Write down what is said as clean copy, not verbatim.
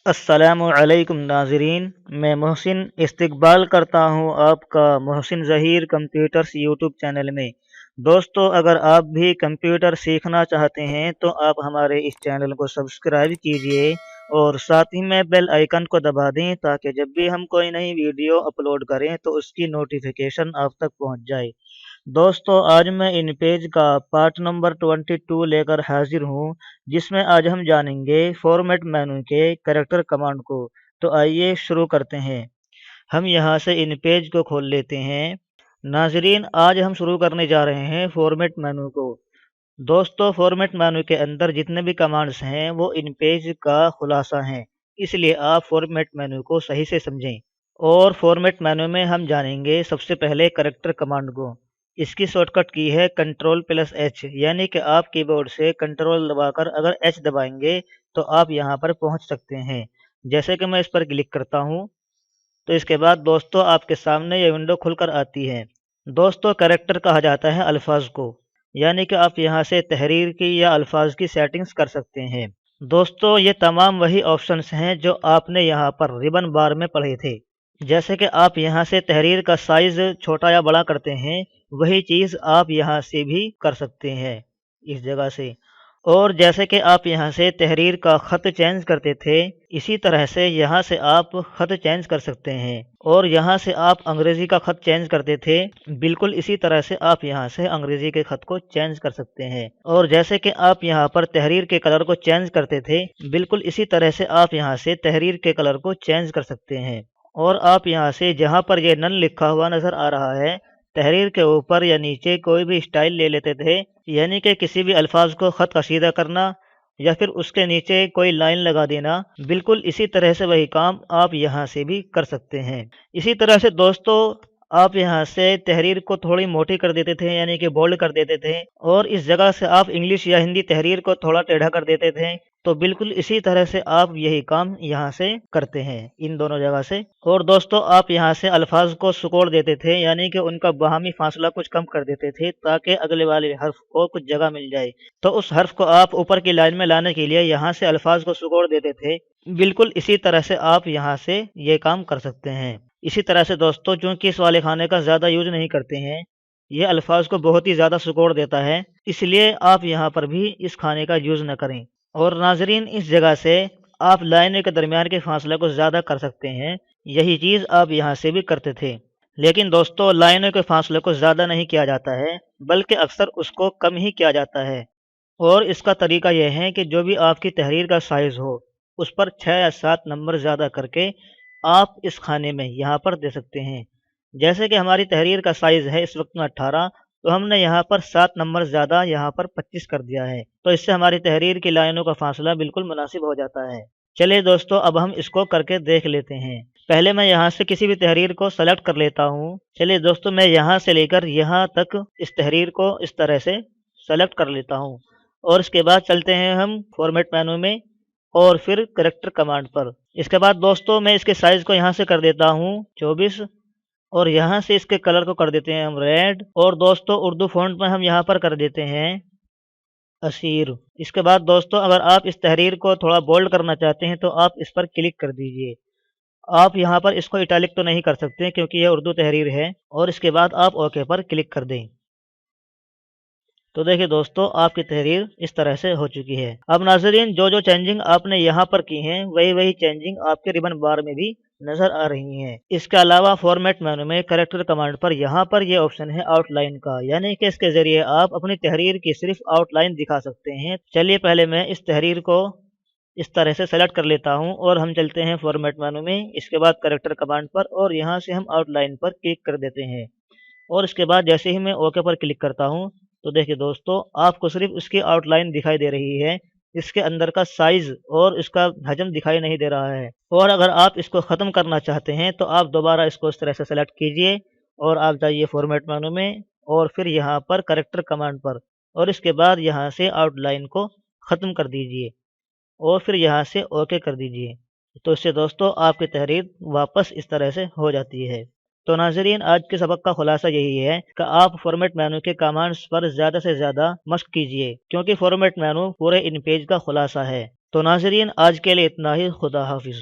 السلام علیکم ناظرین، میں محسن استقبال کرتا ہوں آپ کا محسن ظہیر کمپیوٹرز یوٹیوب چینل میں۔ دوستو، اگر آپ بھی کمپیوٹر سیکھنا چاہتے ہیں تو آپ ہمارے اس چینل کو سبسکرائب کیجئے اور ساتھ ہی میں بیل آئیکن کو دبا دیں تاکہ جب بھی ہم کوئی نئی ویڈیو اپلوڈ کریں تو اس کی نوٹیفیکیشن آپ تک پہنچ جائے۔ دوستو، آج میں ان پیج کا پارٹ نمبر 22 لے کر حاضر ہوں، جس میں آج ہم جانیں گے فارمیٹ مینو کے کریکٹر کمانڈ کو۔ تو آئیے شروع کرتے ہیں۔ ہم یہاں سے ان پیج کو کھول لیتے ہیں۔ ناظرین، آج ہم شروع کرنے جا رہے ہیں فارمیٹ مینو کو۔ دوستو، فارمیٹ مینو کے اندر جتنے بھی کمانڈز ہیں وہ ان پیج کا خلاصہ ہیں، اس لیے آپ فارمیٹ مینو کو صحیح سے سمجھیں۔ اور فارمیٹ مینو میں ہم جانیں گے سب سے پہلے کریکٹر کمانڈ کو۔ اس کی شارٹ کٹ کی ہے Ctrl+H، یعنی کہ آپ کی بورڈ سے کنٹرول دبا کر اگر H دبائیں گے تو آپ یہاں پر پہنچ سکتے ہیں۔ جیسے کہ میں اس پر کلک کرتا ہوں تو اس کے بعد دوستو آپ کے سامنے یہ ونڈو کھل کر آتی ہے۔ دوستو، کریکٹر کہا جاتا ہے الفاظ کو، یعنی کہ آپ یہاں سے تحریر کی یا الفاظ کی سیٹنگز کر سکتے ہیں۔ دوستو، یہ تمام وہی آپشنز ہیں جو آپ نے یہاں پر ریبن بار میں پڑھے تھے۔ جیسے کہ آپ یہاں سے تحریر کا سائز چھوٹا یا بڑا کرتے ہیں، وہی چیز آپ یہاں سے بھی کر سکتے ہیں اس جگہ سے۔ اور جیسے کہ آپ یہاں سے تحریر کا خط چینج کرتے تھے، اسی طرح سے یہاں سے آپ خط چینج کر سکتے ہیں۔ اور یہاں سے آپ انگریزی کا خط چینج کرتے تھے، بالکل اسی طرح سے آپ یہاں سے انگریزی کے خط کو چینج کر سکتے ہیں۔ اور جیسے کہ آپ یہاں پر تحریر کے کلر کو چینج کرتے تھے، بالکل اسی طرح سے آپ یہاں سے تحریر کے کلر کو چینج کر سکتے ہیں۔ اور آپ یہاں سے جہاں پر یہ نن لکھا ہوا نظر آ رہا ہے، تحریر کے اوپر یا نیچے کوئی بھی اسٹائل لے لیتے تھے، یعنی کہ کسی بھی الفاظ کو خط کشیدہ کرنا یا پھر اس کے نیچے کوئی لائن لگا دینا، بالکل اسی طرح سے وہی کام آپ یہاں سے بھی کر سکتے ہیں۔ اسی طرح سے دوستو، آپ یہاں سے تحریر کو تھوڑی موٹی کر دیتے تھے، یعنی کہ بولڈ کر دیتے تھے، اور اس جگہ سے آپ انگلش یا ہندی تحریر کو تھوڑا ٹیڑھا کر دیتے تھے، تو بالکل اسی طرح سے آپ یہی کام یہاں سے کرتے ہیں ان دونوں جگہ سے۔ اور دوستو، آپ یہاں سے الفاظ کو سکوڑ دیتے تھے، یعنی کہ ان کا باہمی فاصلہ کچھ کم کر دیتے تھے تاکہ اگلے والے حرف کو کچھ جگہ مل جائے۔ تو اس حرف کو آپ اوپر کی لائن میں لانے کے لیے یہاں سے الفاظ کو سکوڑ دیتے تھے، بالکل اسی طرح سے آپ یہاں سے یہ کام کر سکتے ہیں۔ اسی طرح سے دوستو، چونکہ اس والے کھانے کا زیادہ یوز نہیں کرتے ہیں، یہ الفاظ کو بہت ہی زیادہ سکوڑ دیتا ہے، اس لیے آپ یہاں پر بھی اس کھانے کا یوز نہ کریں۔ اور ناظرین، اس جگہ سے آپ لائنوں کے درمیان کے فاصلے کو زیادہ کر سکتے ہیں، یہی چیز آپ یہاں سے بھی کرتے تھے۔ لیکن دوستو، لائنوں کے فاصلے کو زیادہ نہیں کیا جاتا ہے، بلکہ اکثر اس کو کم ہی کیا جاتا ہے۔ اور اس کا طریقہ یہ ہے کہ جو بھی آپ کی تحریر کا سائز ہو، اس پر 6 یا 7 نمبر زیادہ کر کے آپ اس کھانے میں یہاں پر دے سکتے ہیں۔ جیسے کہ ہماری تحریر کا سائز ہے اس وقت میں 18، تو ہم نے یہاں پر 7 نمبر زیادہ یہاں پر 25 کر دیا ہے، تو اس سے ہماری تحریر کی لائنوں کا فاصلہ بالکل مناسب ہو جاتا ہے۔ چلیے دوستو، اب ہم اس کو کر کے دیکھ لیتے ہیں۔ پہلے میں یہاں سے کسی بھی تحریر کو سلیکٹ کر لیتا ہوں۔ چلیے دوستو، میں یہاں سے لے کر یہاں تک اس تحریر کو اس طرح سے سلیکٹ کر لیتا ہوں، اور اس کے بعد چلتے ہیں ہم فارمیٹ مینو میں اور پھر کریکٹر کمانڈ پر۔ اس کے بعد دوستو، میں اس کے سائز کو یہاں سے کر دیتا ہوں 24، اور یہاں سے اس کے کلر کو کر دیتے ہیں ہم ریڈ، اور دوستو اردو فونٹ میں ہم یہاں پر کر دیتے ہیں اسیر۔ اس کے بعد دوستو، اگر آپ اس تحریر کو تھوڑا بولڈ کرنا چاہتے ہیں تو آپ اس پر کلک کر دیجئے۔ آپ یہاں پر اس کو اٹیلک تو نہیں کر سکتے کیونکہ یہ اردو تحریر ہے، اور اس کے بعد آپ اوکے پر کلک کر دیں۔ تو دیکھیں دوستو، آپ کی تحریر اس طرح سے ہو چکی ہے۔ اب ناظرین، جو چینجنگ آپ نے یہاں پر کی ہیں، وہی چینجنگ آپ کے ریبن بار میں بھی نظر آ رہی ہیں۔ اس کے علاوہ فارمیٹ مینو میں کریکٹر کمانڈ پر یہاں پر یہ آپشن ہے آؤٹ لائن کا، یعنی کہ اس کے ذریعے آپ اپنی تحریر کی صرف آؤٹ لائن دکھا سکتے ہیں۔ چلیے پہلے میں اس تحریر کو اس طرح سے سلیکٹ کر لیتا ہوں اور ہم چلتے ہیں فارمیٹ مینو میں، اس کے بعد کریکٹر کمانڈ پر، اور یہاں سے ہم آؤٹ لائن پر کلک کر دیتے ہیں۔ اور اس کے بعد جیسے ہی میں اوکے پر کلک کرتا ہوں تو دیکھیں دوستو، آپ کو صرف اس کی آؤٹ لائن دکھائی دے رہی ہے، اس کے اندر کا سائز اور اس کا حجم دکھائی نہیں دے رہا ہے۔ اور اگر آپ اس کو ختم کرنا چاہتے ہیں تو آپ دوبارہ اس کو اس طرح سے سلیکٹ کیجئے، اور آپ جائیے فارمیٹ مینو میں اور پھر یہاں پر کریکٹر کمانڈ پر، اور اس کے بعد یہاں سے آؤٹ لائن کو ختم کر دیجئے اور پھر یہاں سے اوکے کر دیجئے۔ تو اس سے دوستو آپ کی تحریر واپس اس طرح سے ہو جاتی ہے۔ تو ناظرین، آج کے سبق کا خلاصہ یہی ہے کہ آپ فارمیٹ مینو کے کمانڈز پر زیادہ سے زیادہ مشق کیجئے، کیونکہ فارمیٹ مینو پورے ان پیج کا خلاصہ ہے۔ تو ناظرین آج کے لیے اتنا ہی، خدا حافظ۔